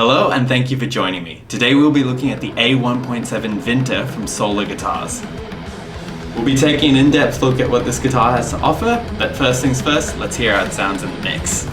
Hello and thank you for joining me. Today we'll be looking at the A1.7 Vinter from Solar Guitars. We'll be taking an in-depth look at what this guitar has to offer, but first things first, let's hear how it sounds in the mix.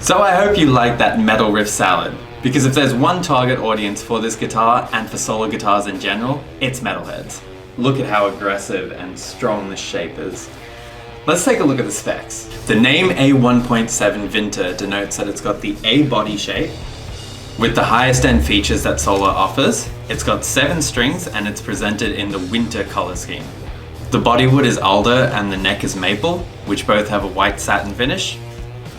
So I hope you like that metal riff salad, because if there's one target audience for this guitar and for solar guitars in general, it's metalheads. Look at how aggressive and strong this shape is. Let's take a look at the specs. The name A1.7 Vinter denotes that it's got the A body shape with the highest end features that Solar offers. It's got 7 strings and it's presented in the winter color scheme. The bodywood is alder and the neck is maple, which both have a white satin finish.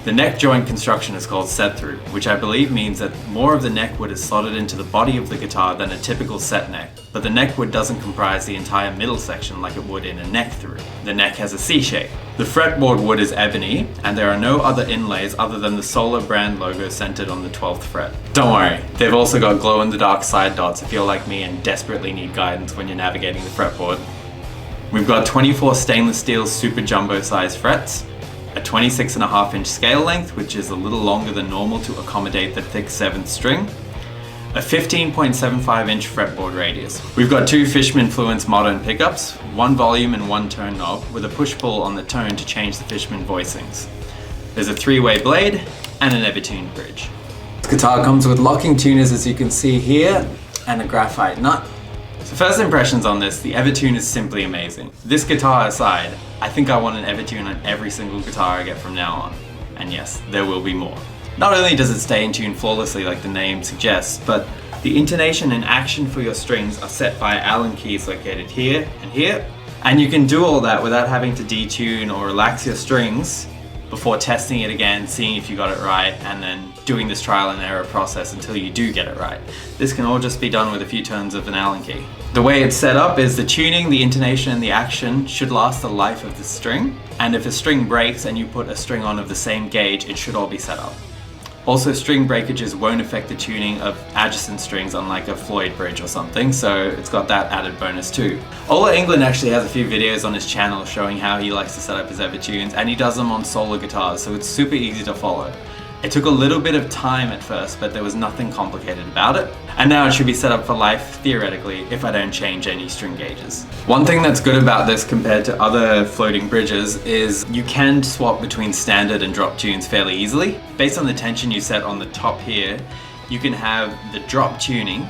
The neck joint construction is called set through, which I believe means that more of the neck wood is slotted into the body of the guitar than a typical set neck, but the neck wood doesn't comprise the entire middle section like it would in a neck through. The neck has a C shape. The fretboard wood is ebony, and there are no other inlays other than the Solar brand logo centered on the 12th fret. Don't worry, they've also got glow-in-the-dark side dots if you're like me and desperately need guidance when you're navigating the fretboard. We've got 24 stainless steel super jumbo size frets, a 26.5-inch scale length, which is a little longer than normal to accommodate the thick 7th string, a 15.75-inch fretboard radius. We've got 2 Fishman Fluence modern pickups, 1 volume and 1 tone knob with a push-pull on the tone to change the Fishman voicings. There's a 3-way blade and an Evertune bridge. This guitar comes with locking tuners, as you can see here, and a graphite nut. So first impressions on this, the Evertune is simply amazing. This guitar aside, I think I want an Evertune on every single guitar I get from now on. And yes, there will be more. Not only does it stay in tune flawlessly like the name suggests, but the intonation and action for your strings are set by Allen keys located here and here. And you can do all that without having to detune or relax your strings before testing it again, seeing if you got it right, and then doing this trial and error process until you do get it right. This can all just be done with a few turns of an Allen key. The way it's set up is the tuning, the intonation, and the action should last the life of the string, and if a string breaks and you put a string on of the same gauge, it should all be set up. Also, string breakages won't affect the tuning of adjacent strings unlike a Floyd bridge or something, so it's got that added bonus too. Ola England actually has a few videos on his channel showing how he likes to set up his Evertunes, and he does them on Solar guitars, so it's super easy to follow. It took a little bit of time at first, but there was nothing complicated about it. And now it should be set up for life, theoretically, if I don't change any string gauges. One thing that's good about this compared to other floating bridges is you can swap between standard and drop tunes fairly easily. Based on the tension you set on the top here, you can have the drop tuning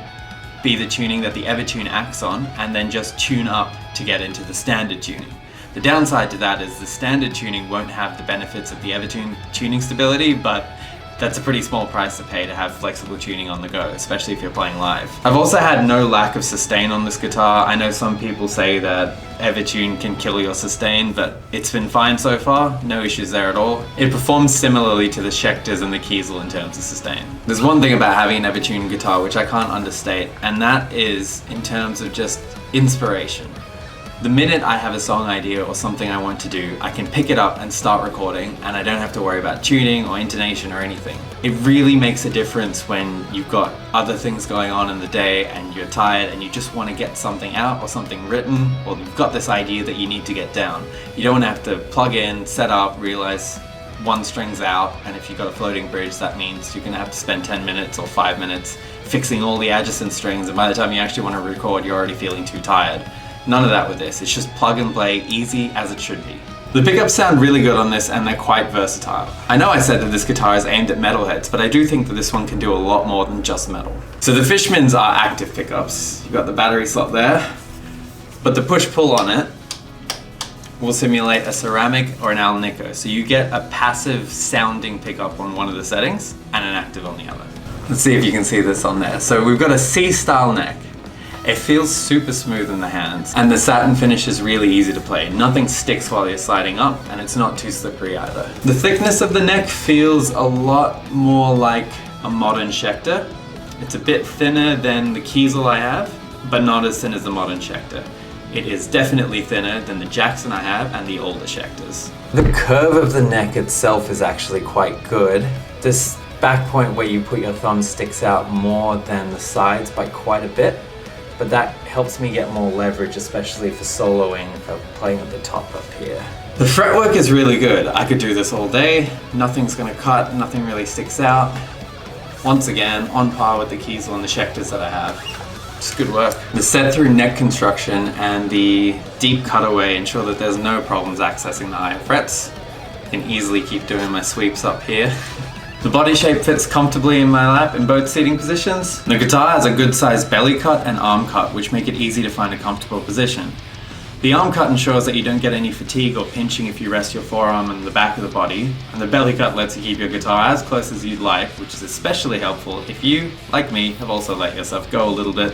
be the tuning that the Evertune acts on, and then just tune up to get into the standard tuning. The downside to that is the standard tuning won't have the benefits of the Evertune tuning stability, but That's a pretty small price to pay to have flexible tuning on the go, especially if you're playing live. I've also had no lack of sustain on this guitar. I know some people say that Evertune can kill your sustain, but it's been fine so far, no issues there at all. It performs similarly to the Schecters and the Kiesel in terms of sustain. There's one thing about having an Evertune guitar which I can't understate, and that is in terms of just inspiration. The minute I have a song idea or something I want to do, I can pick it up and start recording, and I don't have to worry about tuning or intonation or anything. It really makes a difference when you've got other things going on in the day and you're tired and you just want to get something out or something written, or you've got this idea that you need to get down. You don't want to have to plug in, set up, realize one string's out, and if you've got a floating bridge, that means you're going to have to spend 10 minutes or 5 minutes fixing all the adjacent strings, and by the time you actually want to record, you're already feeling too tired. None of that with this, it's just plug and play, easy as it should be. The pickups sound really good on this and they're quite versatile. I know I said that this guitar is aimed at metalheads, but I do think that this one can do a lot more than just metal. So the Fishmans are active pickups. You've got the battery slot there, but the push-pull on it will simulate a ceramic or an alnico. So you get a passive sounding pickup on one of the settings and an active on the other. Let's see if you can see this on there. So we've got a C-style neck. It feels super smooth in the hands, and the satin finish is really easy to play. Nothing sticks while you're sliding up, and it's not too slippery either. The thickness of the neck feels a lot more like a modern Schecter. It's a bit thinner than the Kiesel I have, but not as thin as the modern Schecter. It is definitely thinner than the Jackson I have and the older Schecters. The curve of the neck itself is actually quite good. This back point where you put your thumb sticks out more than the sides by quite a bit, but that helps me get more leverage, especially for soloing if I'm playing at the top up here. The fretwork is really good. I could do this all day. Nothing's gonna cut, nothing really sticks out. Once again, on par with the Kiesel and the Schecters that I have. Just good work. The set through neck construction and the deep cutaway ensure that there's no problems accessing the higher frets. I can easily keep doing my sweeps up here. The body shape fits comfortably in my lap in both seating positions. The guitar has a good sized belly cut and arm cut, which make it easy to find a comfortable position. The arm cut ensures that you don't get any fatigue or pinching if you rest your forearm on the back of the body, and the belly cut lets you keep your guitar as close as you'd like, which is especially helpful if you, like me, have also let yourself go a little bit.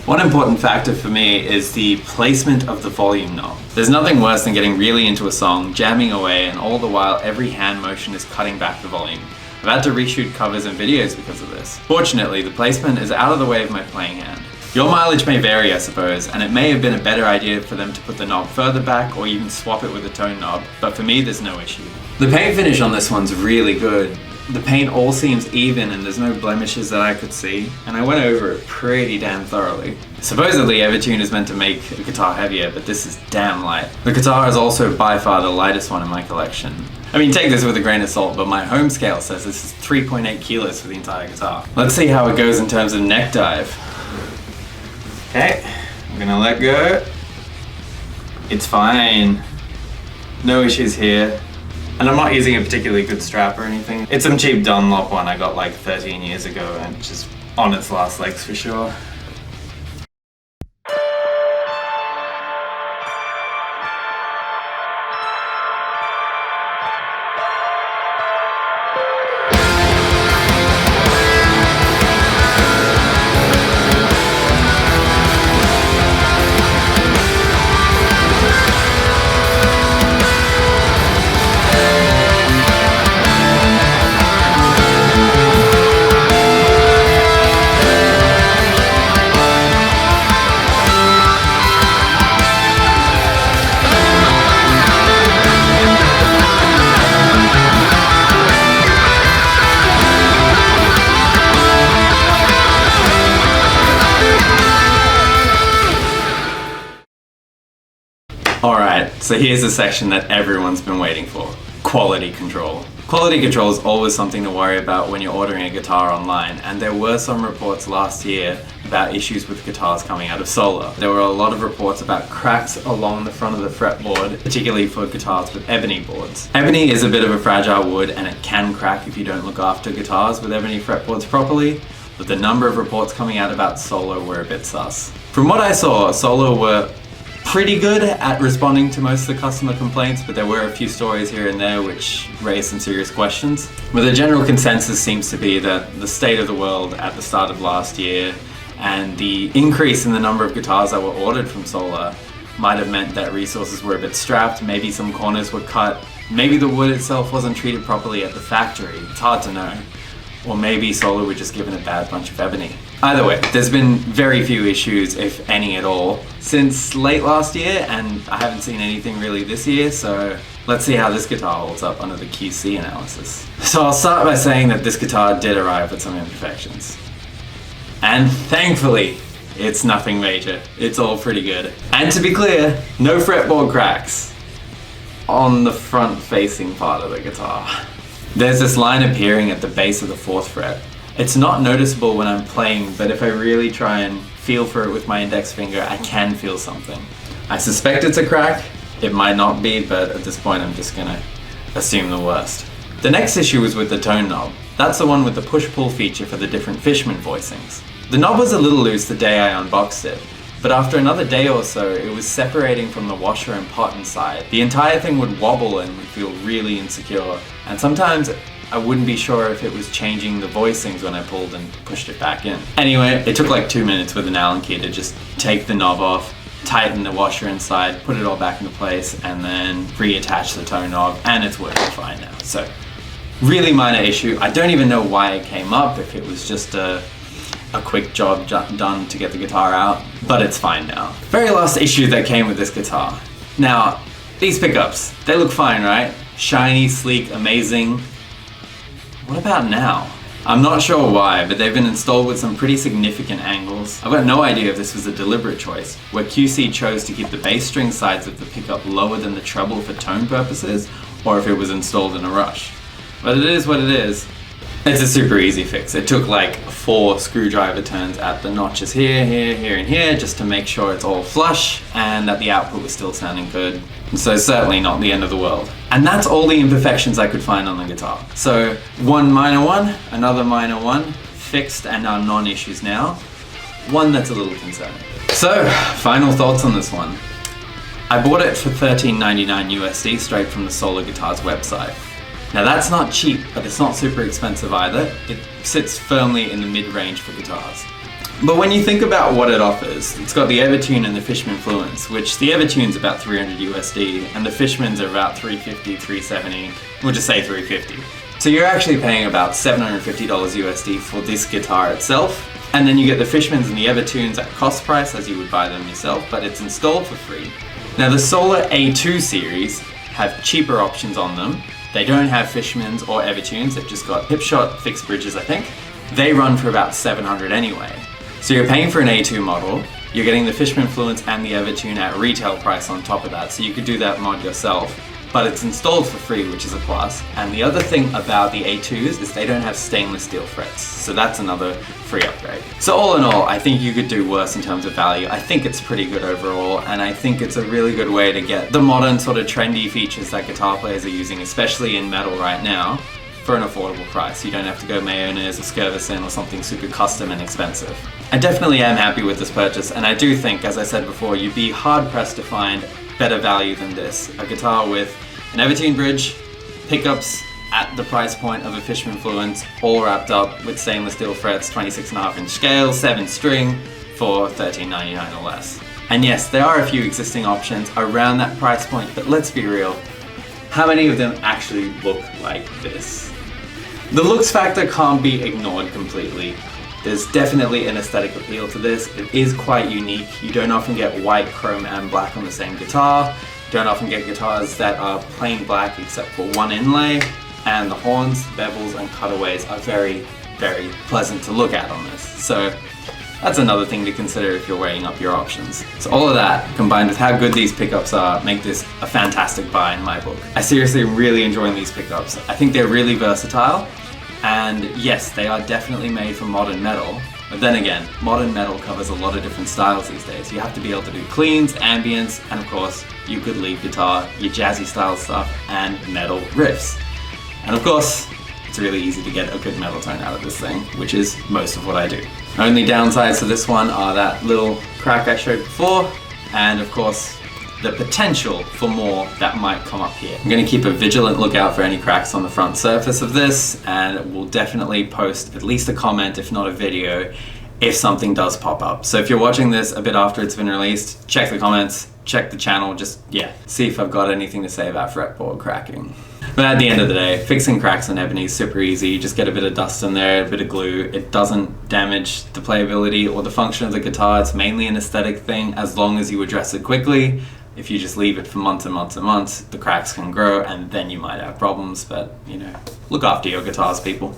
One important factor for me is the placement of the volume knob. There's nothing worse than getting really into a song, jamming away, and all the while every hand motion is cutting back the volume. I've had to reshoot covers and videos because of this. Fortunately, the placement is out of the way of my playing hand. Your mileage may vary, I suppose, and it may have been a better idea for them to put the knob further back or even swap it with a tone knob, but for me there's no issue. The paint finish on this one's really good. The paint all seems even and there's no blemishes that I could see, and I went over it pretty damn thoroughly. Supposedly Evertune is meant to make the guitar heavier, but this is damn light. The guitar is also by far the lightest one in my collection. I mean, take this with a grain of salt, but my home scale says this is 3.8 kilos for the entire guitar. Let's see how it goes in terms of neck dive. Okay, I'm gonna let go. It's fine. No issues here. And I'm not using a particularly good strap or anything. It's some cheap Dunlop one I got like 13 years ago and it's just on its last legs for sure. Alright, so here's the section that everyone's been waiting for. Quality control. Quality control is always something to worry about when you're ordering a guitar online, and there were some reports last year about issues with guitars coming out of Solar. There were a lot of reports about cracks along the front of the fretboard, particularly for guitars with ebony boards. Ebony is a bit of a fragile wood and it can crack if you don't look after guitars with ebony fretboards properly, but the number of reports coming out about Solar were a bit sus. From what I saw, Solar were pretty good at responding to most of the customer complaints, but there were a few stories here and there which raised some serious questions. But the general consensus seems to be that the state of the world at the start of last year and the increase in the number of guitars that were ordered from Solar might have meant that resources were a bit strapped, maybe some corners were cut, maybe the wood itself wasn't treated properly at the factory, it's hard to know. Or maybe Solar were just given a bad bunch of ebony. Either way, there's been very few issues, if any at all, since late last year, and I haven't seen anything really this year, so let's see how this guitar holds up under the QC analysis. So I'll start by saying that this guitar did arrive with some imperfections. And thankfully, it's nothing major. It's all pretty good. And to be clear, no fretboard cracks on the front-facing part of the guitar. There's this line appearing at the base of the 4th fret. It's not noticeable when I'm playing, but if I really try and feel for it with my index finger, I can feel something. I suspect it's a crack. It might not be, but at this point I'm just gonna assume the worst. The next issue is with the tone knob. That's the one with the push-pull feature for the different Fishman voicings. The knob was a little loose the day I unboxed it, but after another day or so, it was separating from the washer and pot inside. The entire thing would wobble and would feel really insecure, and sometimes I wouldn't be sure if it was changing the voicings when I pulled and pushed it back in. Anyway, it took like 2 minutes with an Allen key to just take the knob off, tighten the washer inside, put it all back into place, and then reattach the tone knob, and it's working fine now. So, really minor issue. I don't even know why it came up, if it was just a quick job done to get the guitar out, but it's fine now. Very last issue that came with this guitar. Now, these pickups, they look fine, right? Shiny, sleek, amazing. What about now? I'm not sure why, but they've been installed with some pretty significant angles. I've got no idea if this was a deliberate choice, where QC chose to keep the bass string sides of the pickup lower than the treble for tone purposes, or if it was installed in a rush. But it is what it is. It's a super easy fix. It took like 4 screwdriver turns at the notches here, here, here, and here, just to make sure it's all flush and that the output was still sounding good. So certainly not the end of the world. And that's all the imperfections I could find on the guitar. So one minor one, another minor one, fixed and are non-issues now. One that's a little concerning. So, final thoughts on this one. I bought it for $13.99 USD straight from the Solar Guitars website. Now that's not cheap, but it's not super expensive either. It sits firmly in the mid-range for guitars. But when you think about what it offers, it's got the Evertune and the Fishman Fluence, which the Evertune's about 300 USD, and the Fishmans are about 350, 370, we'll just say 350. So you're actually paying about $750 USD for this guitar itself, and then you get the Fishmans and the Evertunes at cost price as you would buy them yourself, but it's installed for free. Now the Solar A2 series have cheaper options on them. They don't have Fishmans or Evertunes, they've just got hip-shot fixed bridges, I think. They run for about $700 anyway. So you're paying for an A2 model, you're getting the Fishman Fluence and the Evertune at retail price on top of that, so you could do that mod yourself, but it's installed for free, which is a plus. And the other thing about the A2s is they don't have stainless steel frets, so that's another free upgrade. So all in all, I think you could do worse in terms of value. I think it's pretty good overall, and I think it's a really good way to get the modern sort of trendy features that guitar players are using, especially in metal right now, for an affordable price. You don't have to go Mayonnaise or Skirvison or something super custom and expensive. I definitely am happy with this purchase, and I do think, as I said before, you'd be hard pressed to find better value than this. A guitar with an Evertune bridge, pickups at the price point of a Fishman Fluence, all wrapped up with stainless steel frets, 26.5-inch scale, 7 string, for $13.99 or less. And yes, there are a few existing options around that price point, but let's be real, how many of them actually look like this? The looks factor can't be ignored completely. There's definitely an aesthetic appeal to this. It is quite unique. You don't often get white, chrome, and black on the same guitar. You don't often get guitars that are plain black except for one inlay. And the horns, bevels, and cutaways are very, very pleasant to look at on this. So that's another thing to consider if you're weighing up your options. So all of that, combined with how good these pickups are, make this a fantastic buy in my book. I seriously am really enjoying these pickups. I think they're really versatile, and yes, they are definitely made for modern metal, but then again, modern metal covers a lot of different styles these days. You have to be able to do cleans, ambience, and of course, you could lead guitar, your jazzy style stuff, and metal riffs. And of course, it's really easy to get a good metal tone out of this thing, which is most of what I do. Only downsides to this one are that little crack I showed before, and of course, the potential for more that might come up here. I'm going to keep a vigilant lookout for any cracks on the front surface of this, and we'll definitely post at least a comment, if not a video, if something does pop up. So if you're watching this a bit after it's been released, check the comments, check the channel, just, yeah, see if I've got anything to say about fretboard cracking. But at the end of the day, fixing cracks on ebony is super easy. You just get a bit of dust in there, a bit of glue. It doesn't damage the playability or the function of the guitar. It's mainly an aesthetic thing, as long as you address it quickly. If you just leave it for months and months and months, the cracks can grow and then you might have problems. But, you know, look after your guitars, people.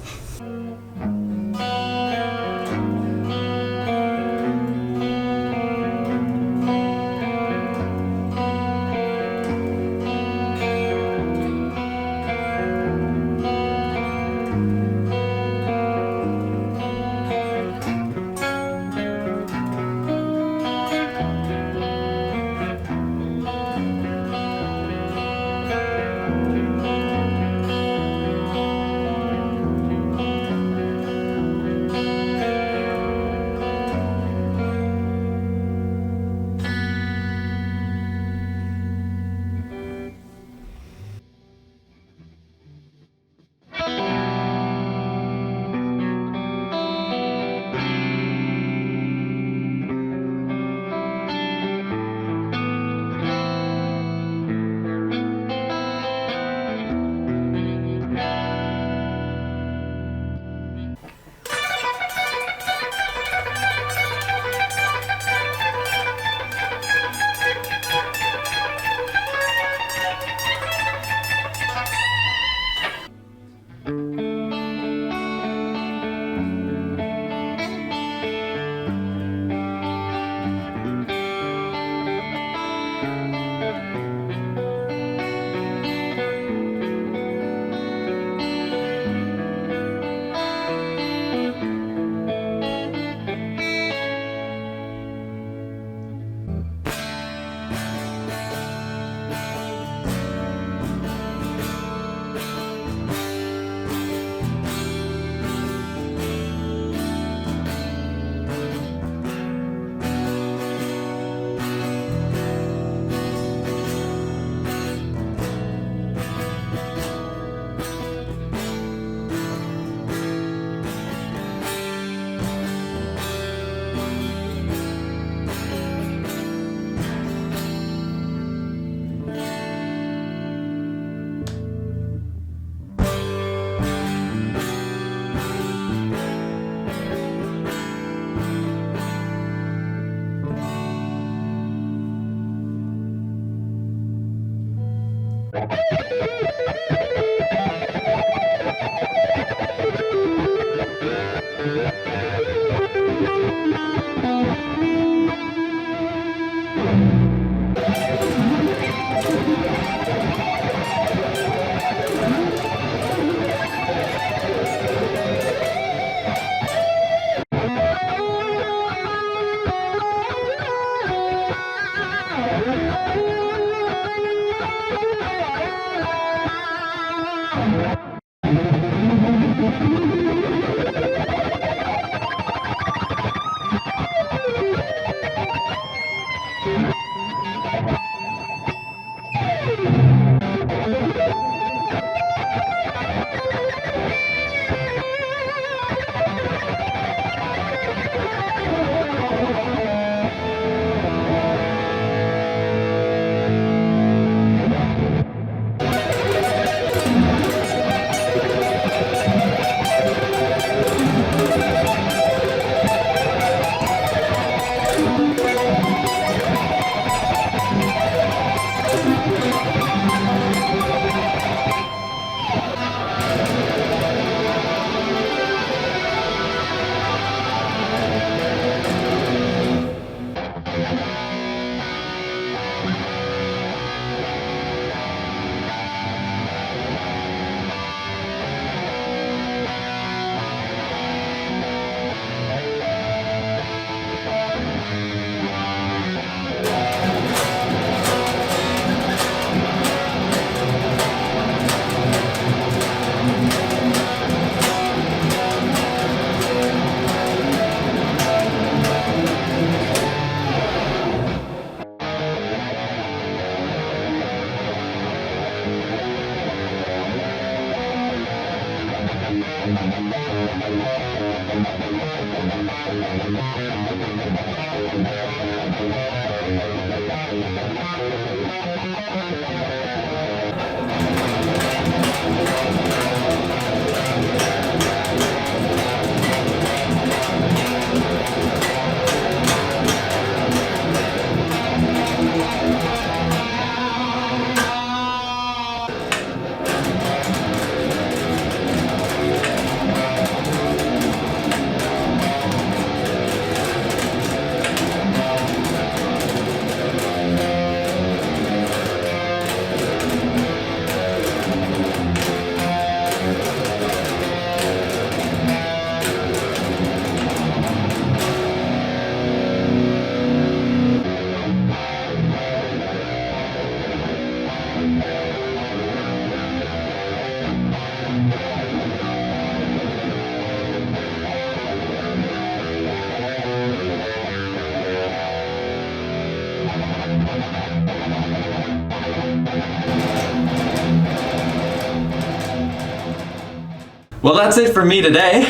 Well, that's it from me today.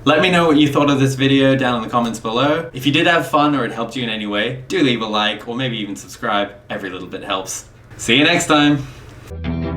Let me know what you thought of this video down in the comments below. If you did have fun or it helped you in any way, do leave a like or maybe even subscribe. Every little bit helps. See you next time.